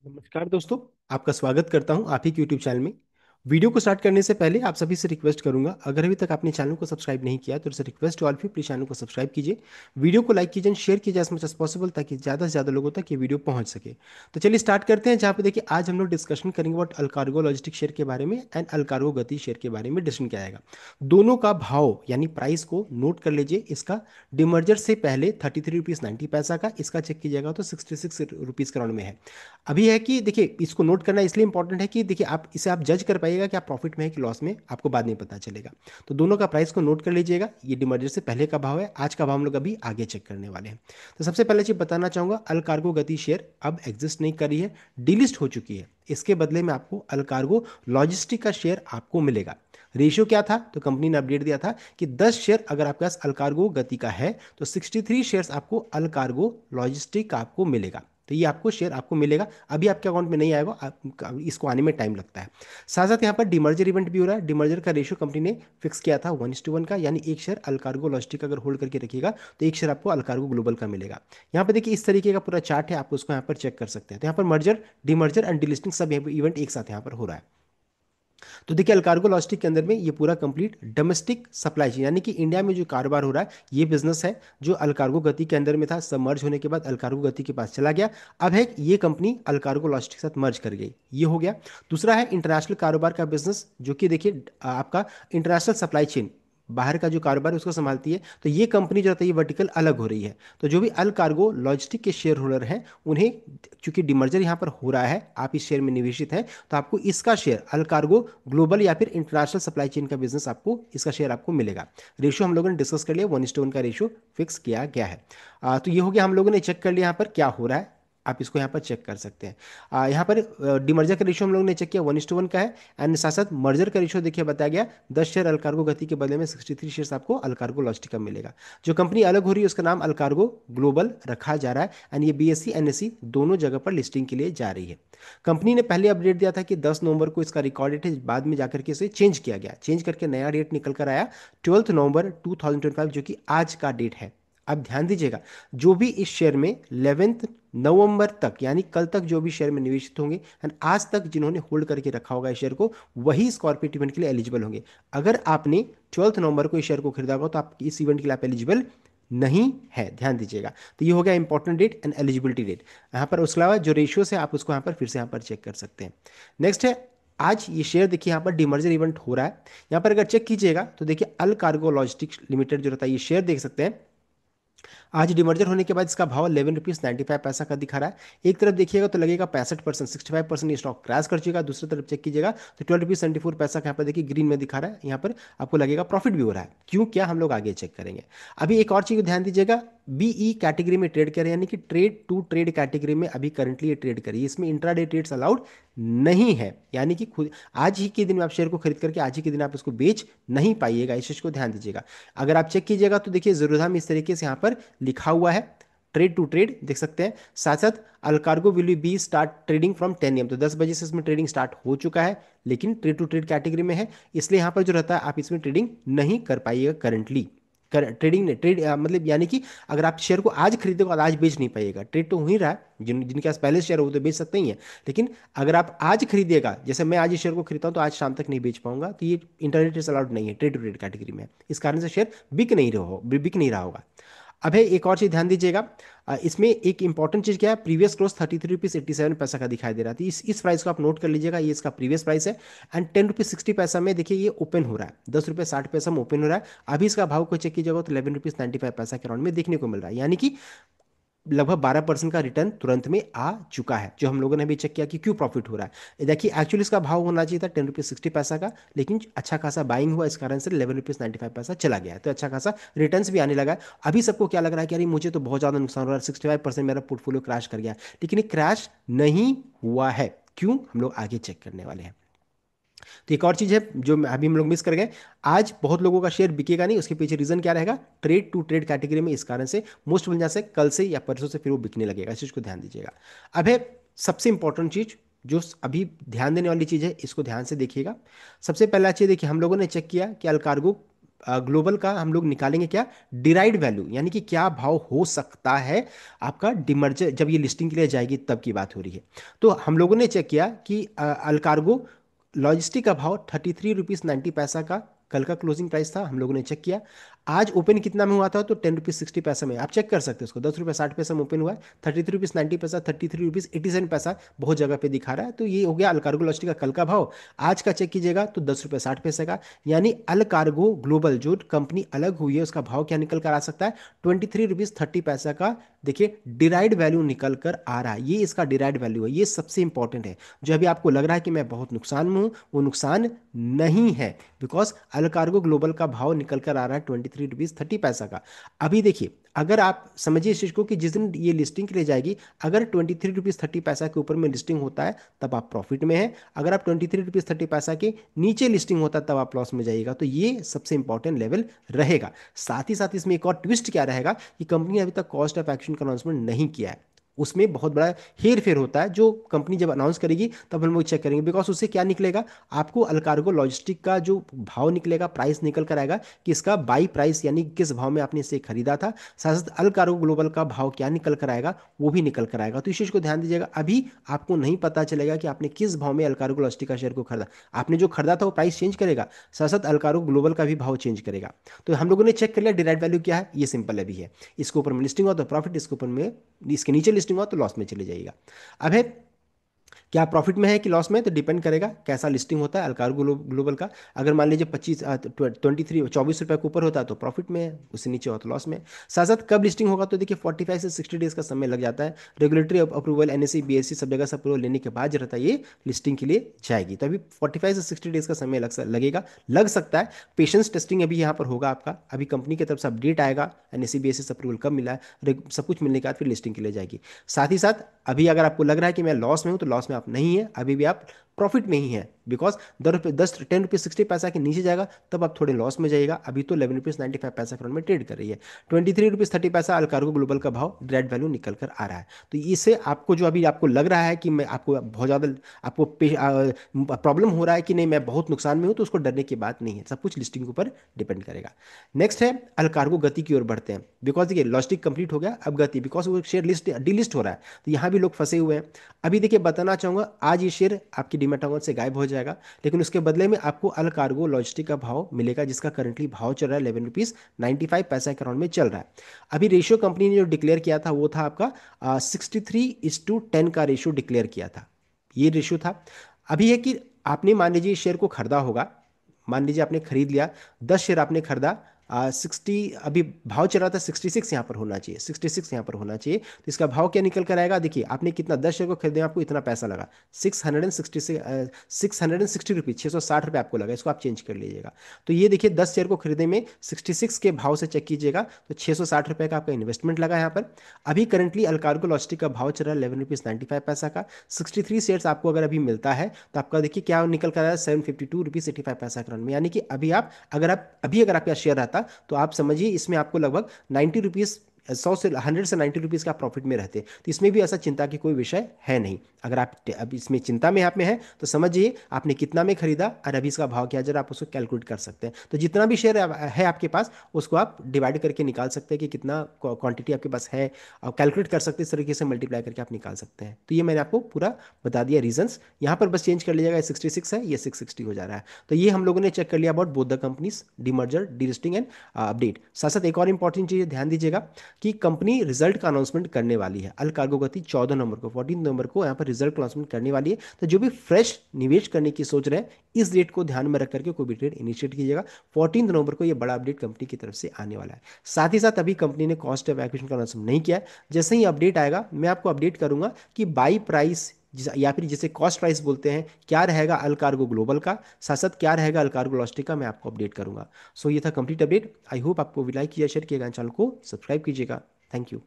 नमस्कार दोस्तों। आपका स्वागत करता हूं आप ही के यूट्यूब चैनल में। वीडियो को स्टार्ट करने से पहले आप सभी से रिक्वेस्ट करूंगा, अगर अभी तक आपने चैनल को सब्सक्राइब नहीं किया तो request to all of please channel को सब्सक्राइब कीजिए। वीडियो को लाइक कीजिए, शेयर कीजिए एज मच एज पॉसिबल, ताकि ज़्यादा से ज़्यादा लोगों तक ये वीडियो पहुंच सके। तो चलिए स्टार्ट करते हैं, जहाँ पे देखिए आज हम लोग डिस्कशन करेंगे अबाउट अलकार्गो लॉजिस्टिक शेयर के बारे में एंड अलकार्गो गति शेयर के बारे में डिस्कशन किया जाएगा। दोनों का भाव यानी प्राइस को नोट कर लीजिए। इसका डिमर्जर से पहले 33 रुपीज़ 90 पैसा का, इसका चेक कीजिएगा तो 66 रुपीज़ के राउंड में है। अभी है कि देखिए इसको नोट करना इसलिए इंपॉर्टेंट है कि देखिए आप इसे आप जज कर पाइएगा कि आप प्रॉफिट में है कि लॉस में, आपको बाद में पता चलेगा। तो दोनों का प्राइस को नोट कर लीजिएगा। ये डिमर्जर से पहले का भाव है, आज का भाव हम लोग अभी आगे चेक करने वाले हैं। तो सबसे पहले चीज बताना चाहूंगा, अल कार्गो गति शेयर अब एग्जिस्ट नहीं कर रही है, डीलिस्ट हो चुकी है। इसके बदले में आपको अल कार्गो लॉजिस्टिक का शेयर आपको मिलेगा। रेशियो क्या था, तो कंपनी ने अपडेट दिया था कि 10 शेयर अगर आपके पास अलकार्गो गति का है तो 63 शेयर्स आपको अलकार्गो लॉजिस्टिक का आपको मिलेगा। तो ये आपको शेयर आपको मिलेगा, अभी आपके अकाउंट में नहीं आएगा, इसको आने में टाइम लगता है। साथ साथ यहाँ पर डिमर्जर इवेंट भी हो रहा है। डिमर्जर का रेशियो कंपनी ने फिक्स किया था 1:1 का, यानी एक शेयर अलकार्गो लॉजिस्टिक अगर होल्ड करके रखिएगा तो एक शेयर आपको अलकार्गो ग्लोबल का मिलेगा। यहाँ पर देखिए इस तरीके का पूरा चार्ट है, आप उसको यहाँ पर चेक कर सकते हैं। तो यहाँ पर मर्जर, डिमर्जर एंड डिलिस्टिंग सब इवेंट एक साथ यहाँ पर हो रहा है। तो देखिए अलकार्गो लॉजिस्टिक के अंदर में ये पूरा कंप्लीट डोमेस्टिक सप्लाई चेन, यानी कि इंडिया में जो कारोबार हो रहा है ये बिजनेस है जो अलकार्गो गति के अंदर में था, सब मर्ज होने के बाद अलकार्गो गति के पास चला गया। अब है कि ये कंपनी अलकार्गो लॉजिस्टिक के साथ मर्ज कर गई, ये हो गया। दूसरा है इंटरनेशनल कारोबार का बिजनेस, जो कि देखिए आपका इंटरनेशनल सप्लाई चेन, बाहर का जो कारोबार है उसको संभालती है। तो ये कंपनी जो रहता है ये वर्टिकल अलग हो रही है। तो जो भी अल कार्गो लॉजिस्टिक के शेयर होल्डर हैं उन्हें, चूंकि डिमर्जर यहाँ पर हो रहा है, आप इस शेयर में निवेशित हैं, तो आपको इसका शेयर अल कार्गो ग्लोबल या फिर इंटरनेशनल सप्लाई चेन का बिजनेस, आपको इसका शेयर आपको मिलेगा। रेशियो हम लोगों ने डिस्कस कर लिया, 1:1 का रेशियो फिक्स किया गया है। तो ये हो गया, हम लोगों ने चेक कर लिया यहाँ पर क्या हो रहा है, आप इसको यहाँ पर चेक कर सकते हैं। यहाँ पर डिमर्जर का रेशियो हम लोगों ने चेक किया 1:1 का है। एंड साथ साथ मर्जर का रेशियो देखिए बताया गया, 10 शेयर अलकार्गो गति के बदले में 63 शेयर्स आपको अलकार्गो लॉजिस्टिक का मिलेगा। जो कंपनी अलग हो रही है उसका नाम अलकार्गो ग्लोबल रखा जा रहा है। एंड ये बीएससी एनएससी दोनों जगह पर लिस्टिंग के लिए जा रही है। कंपनी ने पहले अपडेट दिया था कि 10 नवंबर को इसका रिकॉर्ड डेट है, बाद में जाकर के इसे चेंज किया गया, चेंज करके नया डेट निकल कर आया 12 नवंबर 2025, जो कि आज का डेट है। अब ध्यान दीजिएगा, जो भी इस शेयर में 11 नवंबर तक यानी कल तक जो भी शेयर में निवेशित होंगे एंड आज तक जिन्होंने होल्ड करके रखा होगा इस शेयर को, वही इस कॉर्पोरेट इवेंट के लिए एलिजिबल होंगे। अगर आपने 12 नवंबर को इस शेयर को खरीदा होगा तो आप इस इवेंट के लिए आप एलिजिबल नहीं है, ध्यान दीजिएगा। तो ये हो गया important date and eligibility date. यहाँ पर उसके अलावा जो रेशियोस है आप उसको यहाँ पर फिर से यहाँ पर चेक कर सकते हैं। नेक्स्ट है, आज ये शेयर देखिए यहाँ पर डिमर्जर इवेंट हो रहा है। यहाँ पर अगर चेक कीजिएगा तो देखिए अल कार्गो लॉजिस्टिक्स लिमिटेड जो रहता है, ये शेयर देख सकते हैं, आज डिमर्जर होने के बाद इसका भाव 11 रुपीज़ 95 पैसा का दिखा रहा है। एक तरफ देखिएगा तो लगेगा 65%, 65% ये स्टॉक क्रैश कर चुका। दूसरी तरफ चेक कीजिएगा तो 12 रुपीज़ 74 पैसा का यहाँ पर देखिए ग्रीन में दिखा रहा है। यहाँ पर आपको लगेगा प्रॉफिट भी हो रहा है, क्यों क्या हम लोग आगे चेक करेंगे। अभी एक और चीज ध्यान दीजिएगा, बीई कैटेगरी में ट्रेड करें, यानी कि ट्रेड टू ट्रेड कैटेगरी में अभी करंटली ये ट्रेड करिए, इसमें इंट्राडे ट्रेड्स अलाउड नहीं है। यानी कि खुद आज ही के दिन में आप शेयर को खरीद करके आज ही के दिन आप इसको बेच नहीं पाइएगा, इस चीज को ध्यान दीजिएगा। अगर आप चेक कीजिएगा तो देखिए जरूरत इस तरीके से यहाँ पर लिखा हुआ है, ट्रेड टू ट्रेड देख सकते हैं। साथ साथ Allcargo will be start trading from 10 AM, तो 10 बजे से इसमें ट्रेडिंग स्टार्ट हो चुका है, लेकिन ट्रेड टू ट्रेड कैटेगरी में है, इसलिए यहाँ पर जो रहता है आप इसमें ट्रेडिंग नहीं कर पाइएगा करंटली। ट्रेडिंग ने ट्रेड मतलब यानी कि अगर आप शेयर को आज खरीदोगे और आज बेच नहीं पाइएगा, ट्रेड तो हो ही रहा है, जिनके पास पहले शेयर हो वो तो बेच सकते ही हैं। लेकिन अगर आप आज खरीदिएगा, जैसे मैं आज इस शेयर को खरीदता हूं तो आज शाम तक नहीं बेच पाऊंगा, तो ये इंटरनेट अलाउड नहीं है, ट्रेड टू ट्रेड कैटेगरी में है। इस कारण से शेयर बिक नहीं रहा होगा। अब है एक और चीज ध्यान दीजिएगा, इसमें एक इंपॉर्टेंट चीज क्या है, प्रीवियस क्लोज 33 रुपीज़ 87 पैसा का दिखाई दे रहा था। इस प्राइस को आप नोट कर लीजिएगा, ये इसका प्रीवियस प्राइस है। एंड 10 रुपीज़ 60 पैसा में देखिए ये ओपन हो रहा है, 10 रुपये 60 पैसा में ओपन हो रहा है। अभी इसका भाव को चेक कीजिएगा तो 11 रुपीज़ 95 पैसा के राउंड में देखने को मिल रहा है, यानी कि लगभग 12% का रिटर्न तुरंत में आ चुका है, जो हम लोगों ने भी चेक किया कि क्यों प्रॉफिट हो रहा है। देखिए एक्चुअली इसका भाव होना चाहिए था 10 रुपीज़ 60 पैसा का, लेकिन अच्छा खासा बाइंग हुआ, इस कारण से 11 रुपीज़ 95 पैसा चला गया है, तो अच्छा खासा रिटर्न्स भी आने लगा है। अभी सबको क्या लग रहा है कि अरे मुझे तो बहुत ज़्यादा नुकसान हो रहा है, 65% मेरा पोर्टफोलियो क्रैश कर गया, लेकिन ये क्रैश नहीं हुआ है। क्यों, हम लोग आगे चेक करने वाले हैं। तो एक और चीज है जो अभी हम लोग मिस कर गए, आज बहुत लोगों का शेयर बिकेगा नहीं, उसके पीछे रीजन क्या रहेगा, ट्रेड टू ट्रेड कैटेगरी में, इस कारण से मोस्ट वजह से कल से या परसों से फिर वो बिकने लगेगा, इस चीज को ध्यान दीजिएगा। अब है सबसे इंपॉर्टेंट चीज जो अभी ध्यान देने वाली चीज है, इसको ध्यान से देखिएगा। सबसे पहला चीज देखिए, हम लोगों ने चेक किया कि अलकार्गो ग्लोबल का हम लोग निकालेंगे क्या, डिराइड वैल्यू, यानी कि क्या भाव हो सकता है आपका डिमर्जर, जब ये लिस्टिंग के लिए जाएगी तब की बात हो रही है। तो हम लोगों ने चेक किया कि अलकार्गो लॉजिस्टिक का भाव 33 रुपीज़ 90 पैसा का कल का क्लोजिंग प्राइस था, हम लोगों ने चेक किया। आज ओपन कितना में हुआ था, तो 10 रुपीज़ 60 पैसा में, आप चेक कर सकते हो उसको, 10 रुपये 60 पैसा में ओपन हुआ है। 33 रुपीज़ 90 पैसा, 33 रुपीज़ 87 पैसा बहुत जगह पे दिखा रहा है। तो ये हो गया अलकार्गो लॉजिस्टिक का कल का भाव। आज का चेक कीजिएगा तो 10 रुपये 60 पैसे का, यानी अल कार्गो ग्लोबल जो कंपनी अलग हुई है उसका भाव क्या निकल कर आ सकता है, 23 रुपीज़ 30 पैसा का। देखिए डिराइड वैल्यू निकल कर आ रहा है, ये इसका डिराइड वैल्यू है, ये सबसे इंपॉर्टेंट है। जो अभी आपको लग रहा है कि मैं बहुत नुकसान में हूं, वो नुकसान नहीं है, बिकॉज अल कार्गो ग्लोबल का भाव निकल कर आ रहा है 23 रुपीज़ 30 पैसा का। अभी देखिए, अगर आप समझिए इस चीज को कि जिस दिन ये लिस्टिंग के लिए जाएगी, अगर 23 रुपीज़ 30 पैसा के ऊपर में लिस्टिंग होता है तब आप प्रॉफिट में है, अगर आप 23 रुपीज़ 30 पैसा के नीचे लिस्टिंग होता तब आप लॉस में जाइएगा। तो ये सबसे इंपॉर्टेंट लेवल रहेगा। साथ ही साथ इसमें एक और ट्विस्ट क्या रहेगा कि कंपनी ने अभी तक कॉस्ट ऑफ एक्शन का अनाउंसमेंट नहीं किया है, उसमें बहुत बड़ा हेर फेर होता है। जो कंपनी जब अनाउंस करेगी तब हम लोग चेक करेंगे, बिकॉज उससे क्या निकलेगा, आपको अलकार्गो लॉजिस्टिक का जो भाव निकलेगा, प्राइस निकल कर आएगा कि इसका बाई प्राइस, यानी किस भाव में आपने इसे खरीदा था। साथ साथ अलकार्गो ग्लोबल का भाव क्या निकल कर आएगा, वो भी निकल कर आएगा। तो इस चीज को ध्यान दीजिएगा, अभी आपको नहीं पता चलेगा कि आपने किस भाव में अलकार्गो लॉजिस्टिक का शेयर को खरीदा। आपने जो खरीदा था वो प्राइस चेंज करेगा, साथ साथ अलकार्गो ग्लोबल का भी भाव चेंज करेगा। तो हम लोगों ने चेक कर लिया डिराइड वैल्यू क्या है, ये सिंपल अभी है। इसके ऊपर में लिस्टिंग हुआ तो प्रॉफिट, इसके ऊपर में इसके नीचे लिस्टिंग हुआ तो लॉस में चले जाइएगा। अब है क्या प्रॉफिट में है कि लॉस में, तो डिपेंड करेगा कैसा लिस्टिंग होता है अलकार्गो ग्लोबल का। अगर मान लीजिए 24 रुपये के ऊपर होता है तो प्रॉफिट में है, उससे नीचे हो तो लॉस में है। साथ साथ कब लिस्टिंग होगा, तो देखिए 45 से 60 डेज का समय लग जाता है। रेगुलेटरी अप्रूवल, एनएसई बीएसई सब जगह से अप्रूवल लेने के बाद जो रहता है ये लिस्टिंग के लिए जाएगी। तो अभी 45 से 60 डेज का समय लगेगा, लग सकता है। पेशेंस टेस्टिंग अभी यहाँ पर होगा आपका, अभी कंपनी की तरफ से अपडेट आएगा, एनएसई बीएसई से अप्रूवल कब मिला है, सब कुछ मिलने के बाद फिर लिस्टिंग के लिए जाएगी। साथ ही साथ अभी अगर आपको लग रहा है कि मैं लॉस में हूं, तो लॉस में आप नहीं है, अभी भी आप प्रॉफिट में ही है। बिकॉज 10 रुपये 60 पैसा के नीचे जाएगा तब आप थोड़े लॉस में जाइएगा। अभी तो 11 रुपीज़ 95 पैसा करोड़ में ट्रेड कर रही है। 23 रुपीज़ 30 पैसा अलकार्गो ग्लोबल का भाव डायरेक्ट वैल्यू निकल कर आ रहा है। तो इससे आपको जो अभी आपको लग रहा है कि मैं आपको बहुत ज़्यादा आपको प्रॉब्लम हो रहा है कि नहीं मैं बहुत नुकसान में हूं, तो उसको डरने की बात नहीं है, सब कुछ लिस्टिंग के ऊपर डिपेंड करेगा। नेक्स्ट है अलकार्गो गति की ओर बढ़ते हैं। बिकॉज देखिए लॉजिस्टिक कंप्लीट हो गया, अब गति, बिकॉज वो शेयर लिस्ट डिलिस्ट हो रहा है, तो यहाँ भी लोग फंसे हुए हैं। अभी देखिए बताना चाहूंगा, आज ये शेयर आपकी डीमैट अकाउंट से गायब हो जाएगा, लेकिन उसके बदले में आपको अल कार्गो लॉजिस्टिक का भाव मिलेगा, जिसका करंटली भाव चल रहा है 11 रुपीज़ 95 पैसा के अराउंड में चल रहा है। अभी रेशियो कंपनी ने जो डिक्लेयर किया था वो था आपका 63:10 का रेशियो डिक्लेयर किया था, ये रेशियो था। अभी है कि आपने मान लीजिए शेयर को खरीदा होगा, मान लीजिए आपने खरीद लिया, 10 शेयर आपने खरीदा, 60, अभी भाव चल रहा था 66, यहाँ पर होना चाहिए, 66 यहाँ पर होना चाहिए। तो इसका भाव क्या निकल कर आएगा, देखिए आपने कितना 10 शेयर को खरीदे, आपको इतना पैसा लगा 660 रुपीज़, 660 रुपये आपको लगा, इसको आप चेंज कर लीजिएगा। तो ये देखिए 10 शेयर को खरीदने में 66 के भाव से चेक कीजिएगा तो 660 रुपये का आपका इन्वेस्टमेंट लगा यहाँ पर। अभी करंटली अलकार्गो लॉजिस्टिक का भाव चल रहा है 11 रुपीज़ 95 पैसा का। 63 शेयर्स आपको अगर अभी मिलता है तो आपका देखिए क्या निकल कर आया है, 752 रुपीज़ 85 पैसा के रन में, यानी कि अभी आप अगर आपका शेयर रहता तो आप समझिए इसमें आपको लगभग 90 रुपीज़, 100 से 90 रुपीज़ का प्रॉफिट में रहते। तो इसमें भी ऐसा चिंता की कोई विषय है नहीं। अगर आप अब इसमें चिंता में आप में है तो समझिए आपने कितना में खरीदा और अभी इसका भाव क्या है, जरा आप उसको कैलकुलेट कर सकते हैं। तो जितना भी शेयर है आपके पास उसको आप डिवाइड करके निकाल सकते हैं कि कितना क्वांटिटी आपके पास है, और कैलकुलेट कर सकते हैं, इस तरीके से मल्टीप्लाई करके आप निकाल सकते हैं। तो ये मैंने आपको पूरा बता दिया रीजंस, यहाँ पर बस चेंज कर लीजिएगा, 66 है ये 660 हो जा रहा है। तो ये हम लोगों ने चेक कर लिया about both the companies demerger delisting and update. साथ साथ एक और इंपॉर्टेंट चीज ध्यान दीजिएगा कि कंपनी रिजल्ट का अनाउंसमेंट करने वाली है, अल कार्गो गति 14 नंबर को, 14 नंबर को यहाँ पर रिजल्ट का अनाउंसमेंट करने वाली है। तो जो भी फ्रेश निवेश करने की सोच रहे हैं इस डेट को ध्यान में रख करके कोई भी ट्रेड इनिशिएट कीजिएगा। 14 नवंबर को ये बड़ा अपडेट कंपनी की तरफ से आने वाला है। साथ ही साथ अभी कंपनी ने कॉस्ट ऑफ एक्विजिशन का अनाउंसमेंट नहीं किया है, जैसे ही अपडेट आएगा मैं आपको अपडेट करूंगा कि बाई प्राइस या फिर जिसे कॉस्ट प्राइस बोलते हैं क्या रहेगा अल कार्गो ग्लोबल का, साथ साथ क्या रहेगा अल कार्गो लॉजिस्टिक का, मैं आपको अपडेट करूंगा। सो ये था कंप्लीट अपडेट। आई होप आपको लाइक किया, शेयर किएगा, चैनल को सब्सक्राइब कीजिएगा। Thank you.